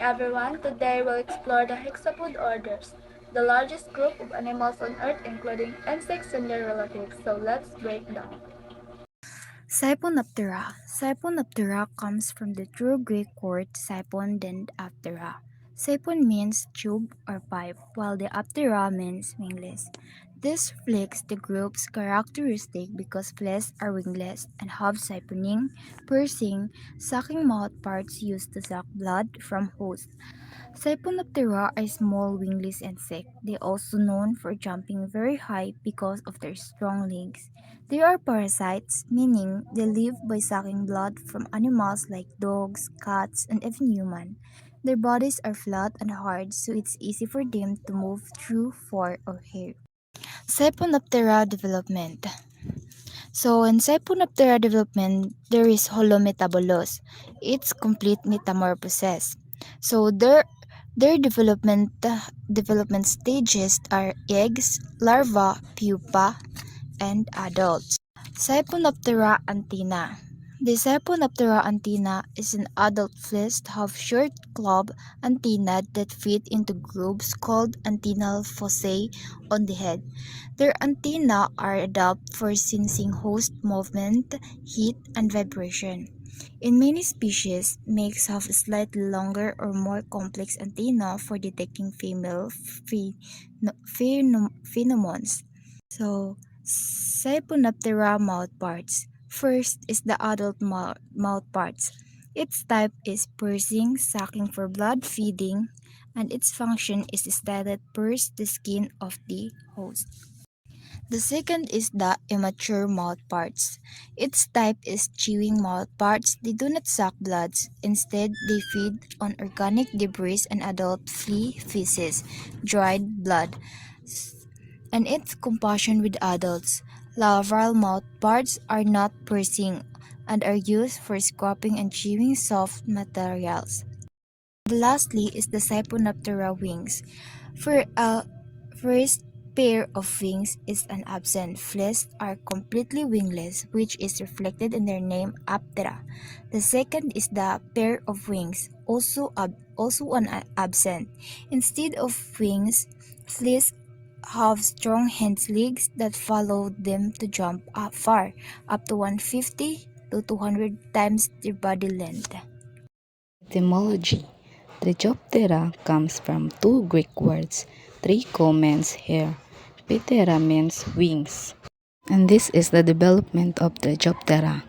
everyone. Today we'll explore the hexapod orders, the largest group of animals on Earth including insects and their relatives. So let's break down. Siphonoptera. Siphonoptera comes from the true Greek word siphon and aptera. Siphon means tube or pipe, while the aptera means wingless. This reflects the group's characteristic because fleas are wingless and have siphoning, piercing, sucking mouth parts used to suck blood from hosts. Siphonoptera are small wingless insects. They are also known for jumping very high because of their strong legs. They are parasites, meaning they live by sucking blood from animals like dogs, cats, and even humans. Their bodies are flat and hard, so it's easy for them to move through fur or hair. Siphonoptera development. So in Siphonoptera development, there is holometabolos. It's complete metamorphosis. So their development stages are eggs, larva, pupa, and adults. Siphonoptera antenna. The Siphonoptera antenna is an adult fleas have short club antennae that fit into grooves called antennal fossae on the head. Their antennae are adapted for sensing host movement, heat, and vibration. In many species, males have slightly longer or more complex antennae for detecting female pheromones. So, Siphonoptera mouthparts. First is the adult mouthparts. Its type is piercing, sucking for blood feeding, and its function is to pierce the skin of the host. The second is the immature mouthparts. Its type is chewing mouthparts. They do not suck blood. Instead, they feed on organic debris and adult flea feces, dried blood, and its compassion with adults. Larval mouthparts are not piercing and are used for scraping and chewing soft materials. Lastly is the Siphonoptera wings. For first pair of wings is an absent. Fleas are completely wingless, which is reflected in their name Aptera. The second is the pair of wings, also an absent. Instead of wings, fleas have strong hind legs that follow them to jump up far, up to 150 to 200 times their body length. Etymology. Trichoptera comes from two Greek words. Tricho means hair, ptera means wings. And this is the development of Trichoptera.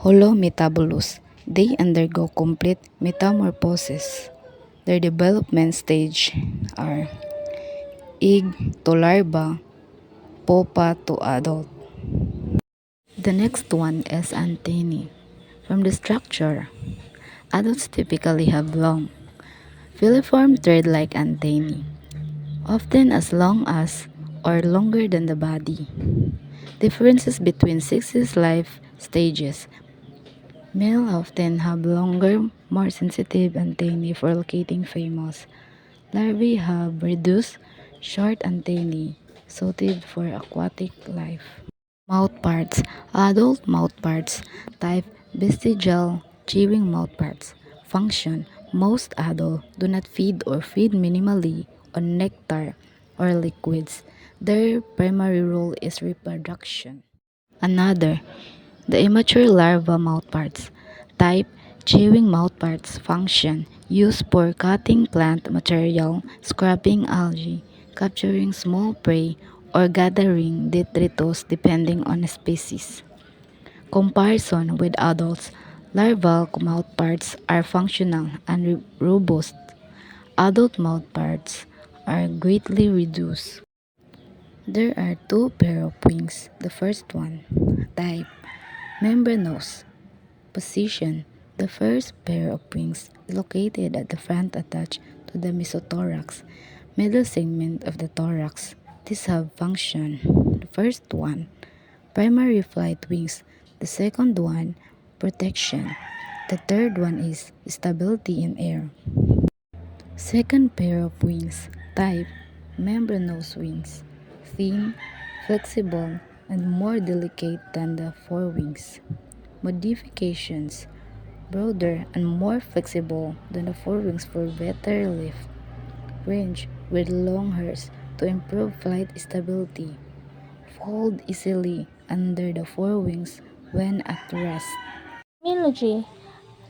Holometabolous. They undergo complete metamorphosis. Their development stage are egg to larva, pupa to adult. The next one is antennae. From the structure, adults typically have long, filiform thread-like antennae, often as long as or longer than the body. Differences between sexes' life stages. Male often have longer, more sensitive antennae for locating females. Larvae have reduced, short antennae, suited for aquatic life. Mouthparts. Adult mouthparts. Type vestigial chewing mouthparts. Function. Most adults do not feed or feed minimally on nectar or liquids. Their primary role is reproduction. Another, the immature larva mouthparts. Type chewing mouthparts. Function. Used for cutting plant material, scraping algae, capturing small prey, or gathering detritus depending on the species. Comparison with adults, larval mouthparts are functional and robust. Adult mouthparts are greatly reduced. There are two pair of wings. The first one, type membranous. Position. The first pair of wings is located at the front attached to the mesothorax, middle segment of the thorax. These have function. The first one, primary flight wings. The second one, protection. The third one is stability in air. Second pair of wings, type membranous wings. Thin, flexible, and more delicate than the forewings. Modifications. broader and more flexible than the forewings for better lift range with long hairs to improve flight stability. Fold easily under the forewings when at rest. Etymology: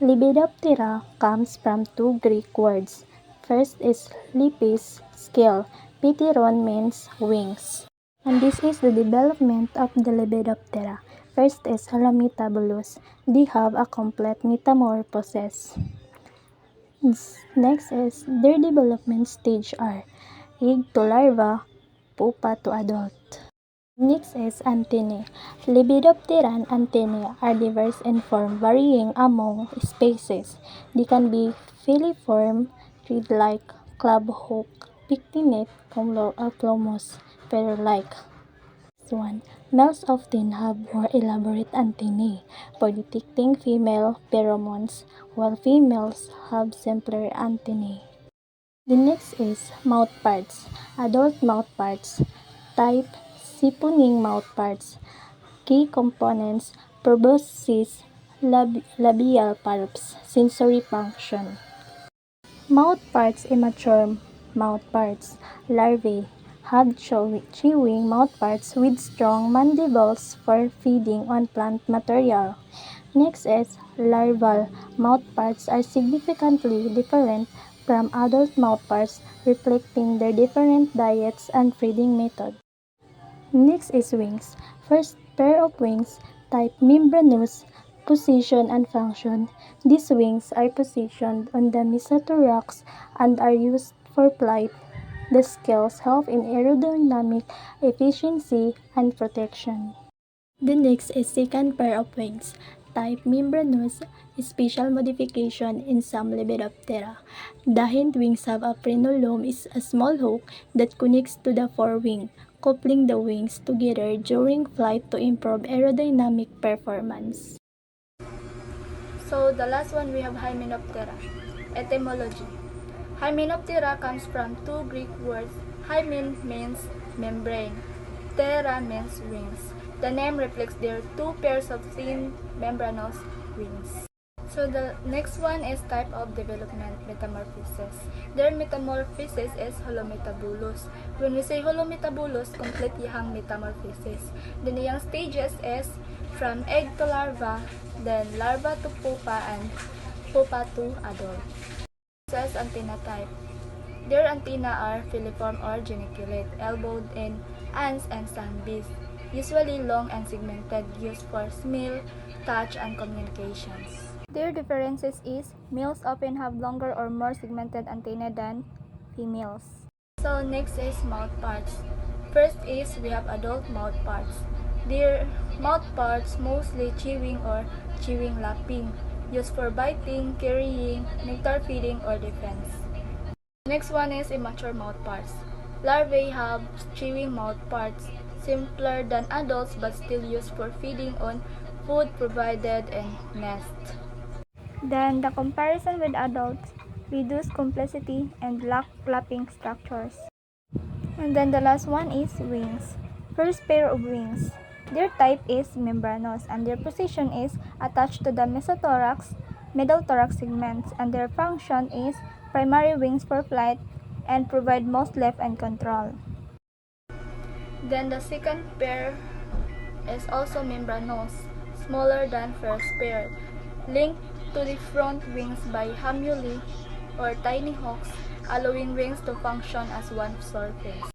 Lepidoptera comes from two Greek words. First is lepis, scale. Pteron means wings. And this is the development of the Lepidoptera. First is holometabulus. They have a complete metamorphosis. Next is their development stage are egg to larva, pupa to adult. Next is antennae. Lepidopteran antennae are diverse in form, varying among species. They can be filiform, thread-like, club-hook, pectinate, or plumose, feather-like. Next one. Males often have more elaborate antennae for detecting female pheromones, while females have simpler antennae. The next is mouthparts. Adult mouthparts. Type siphoning mouthparts. Key components: proboscis, labial palps, sensory function. Mouthparts. Immature mouthparts. Larvae have chewing mouthparts with strong mandibles for feeding on plant material. Next is larval mouthparts are significantly different from adult mouthparts, reflecting their different diets and feeding methods. Next is wings. First pair of wings, type membranous, position and function. These wings are positioned on the mesothorax and are used for flight. The scales help in aerodynamic efficiency and protection. The next is second pair of wings, type membranous, special modification in some Lepidoptera. The hind wings have a frenulum, is a small hook that connects to the forewing, coupling the wings together during flight to improve aerodynamic performance. So the last one we have Hymenoptera. Etymology. Hymenoptera comes from two Greek words. Hymen means membrane. Ptera means wings. The name reflects their two pairs of thin membranous wings. So the next one is type of development, metamorphosis. Their metamorphosis is holometabulous. When we say holometabulous, complete yang metamorphosis. Then the yang stages is from egg to larva, then larva to pupa, and pupa to adult. Says antenna type. Their antennae are filiform or geniculate, elbowed in ants and sandbees, usually long and segmented, used for smell, touch, and communications. Their differences is males often have longer or more segmented antennae than females. So next is mouth parts. First is we have adult mouth parts. Their mouth parts mostly chewing or chewing lapping, used for biting, carrying, nectar feeding, or defense. Next one is immature mouth parts. Larvae have chewing mouth parts, simpler than adults but still used for feeding on food provided in nest. Then the comparison with adults reduce complexity and lack flapping structures. And then the last one is wings. First pair of wings. Their type is membranous and their position is attached to the mesothorax, middle thorax segments, and their function is primary wings for flight and provide most lift and control. Then the second pair is also membranous, smaller than first pair, linked to the front wings by hamuli or tiny hooks, allowing wings to function as one surface.